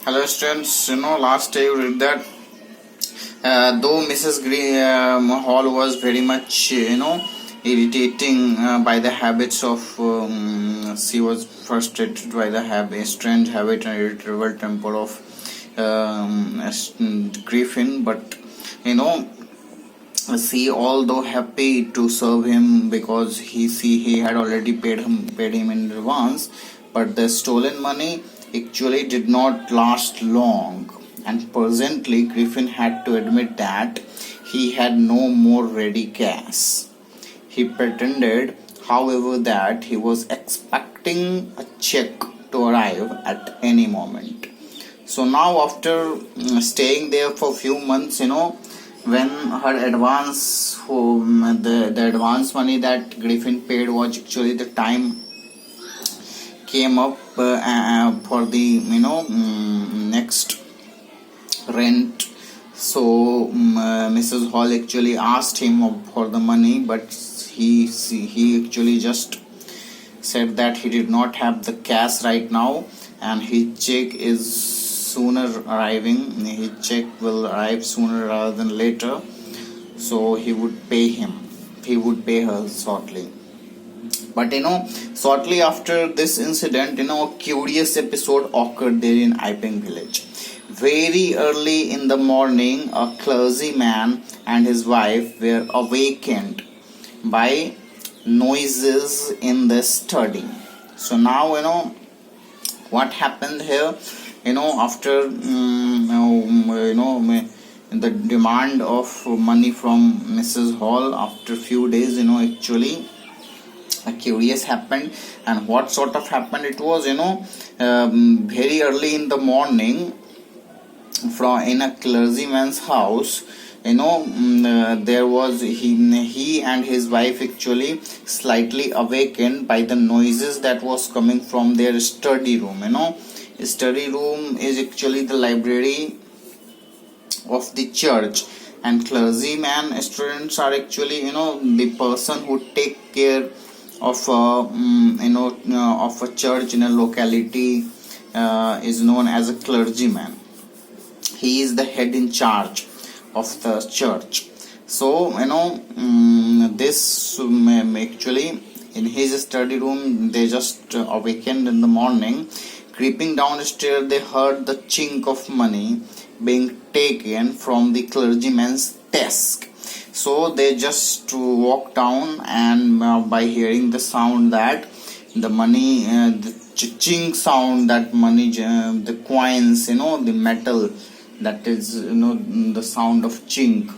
Hello students, last day you read that though Mrs. Hall was very much, irritating by the habits of, she was frustrated by the strange habit and irritable temper of Griffin, but she, although happy to serve him because he had already paid him in advance, but the stolen money actually did not last long, and presently Griffin had to admit that he had no more ready cash. He pretended, however, that he was expecting a check to arrive at any moment. So now, after staying there for a few months, when her advance, the advance money that Griffin paid was actually the time came up for the next rent. So Mrs. Hall actually asked him for the money, but he actually just said that he did not have the cash right now, and his check is sooner arriving. His check will arrive sooner rather than later, so he would pay her shortly. But shortly after this incident, a curious episode occurred there in Iping village. Very early in the morning, a clergyman and his wife were awakened by noises in the study. So now what happened here. After the demand of money from Mrs. Hall, after few days, actually a curious happened. And what sort of happened? It was very early in the morning, in a clergyman's house, there was he and his wife actually slightly awakened by the noises that was coming from their study room. Study room is actually the library of the church, and clergyman students are actually the person who take care of of a church in a locality, is known as a clergyman. He is the head in charge of the church. So this actually in his study room, they just awakened in the morning. Creeping downstairs, they heard the chink of money being taken from the clergyman's desk. So they just walked down, and by hearing the sound that the money, the chink sound, that money, the coins, the metal, that is the sound of chink.